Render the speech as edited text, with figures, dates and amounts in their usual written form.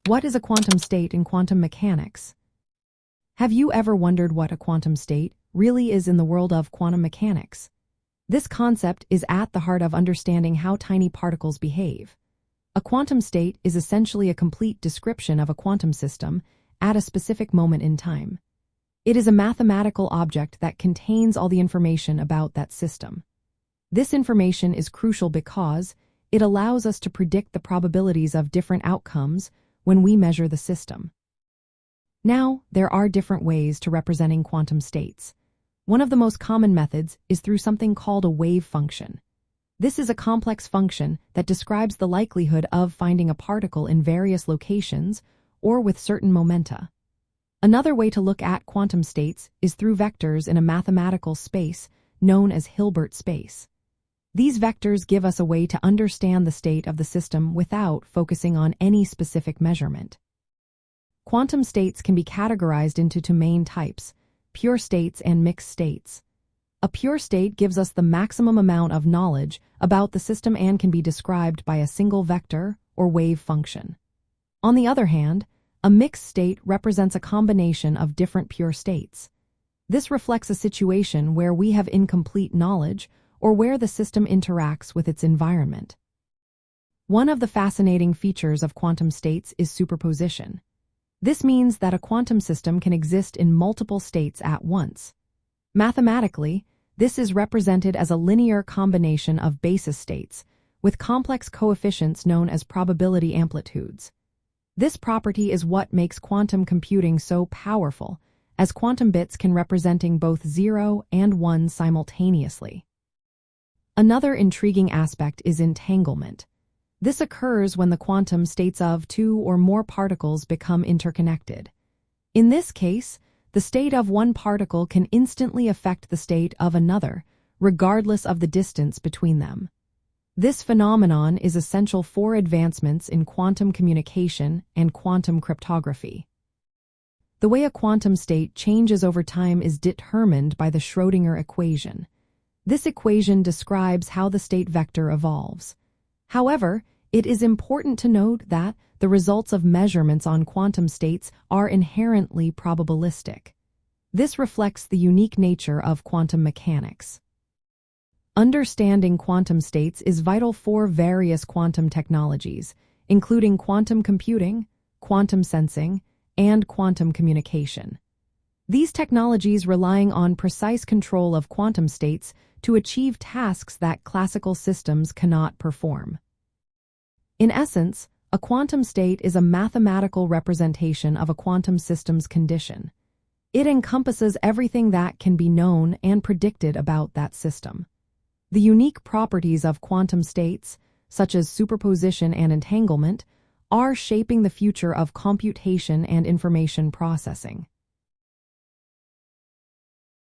What is a quantum state in quantum mechanics? Have you ever wondered what a quantum state really is in the world of quantum mechanics? This concept is at the heart of understanding how tiny particles behave. A quantum state is essentially a complete description of a quantum system at a specific moment in time. It is a mathematical object that contains all the information about that system. This information is crucial because it allows us to predict the probabilities of different outcomes when we measure the system. Now, there are different ways to representing quantum states. One of the most common methods is through something called a wave function. This is a complex function that describes the likelihood of finding a particle in various locations or with certain momenta. Another way to look at quantum states is through vectors in a mathematical space known as Hilbert space. These vectors give us a way to understand the state of the system without focusing on any specific measurement. Quantum states can be categorized into two main types: pure states and mixed states. A pure state gives us the maximum amount of knowledge about the system and can be described by a single vector or wave function. On the other hand, a mixed state represents a combination of different pure states. This reflects a situation where we have incomplete knowledge or where the system interacts with its environment. One of the fascinating features of quantum states is superposition. This means that a quantum system can exist in multiple states at once. Mathematically, this is represented as a linear combination of basis states, with complex coefficients known as probability amplitudes. This property is what makes quantum computing so powerful, as quantum bits can representing both 0 and 1 simultaneously. Another intriguing aspect is entanglement. This occurs when the quantum states of two or more particles become interconnected. In this case, the state of one particle can instantly affect the state of another, regardless of the distance between them. This phenomenon is essential for advancements in quantum communication and quantum cryptography. The way a quantum state changes over time is determined by the Schrödinger equation. This equation describes how the state vector evolves. However, it is important to note that the results of measurements on quantum states are inherently probabilistic. This reflects the unique nature of quantum mechanics. Understanding quantum states is vital for various quantum technologies, including quantum computing, quantum sensing, and quantum communication. These technologies relying on precise control of quantum states to achieve tasks that classical systems cannot perform. In essence, a quantum state is a mathematical representation of a quantum system's condition. It encompasses everything that can be known and predicted about that system. The unique properties of quantum states, such as superposition and entanglement, are shaping the future of computation and information processing.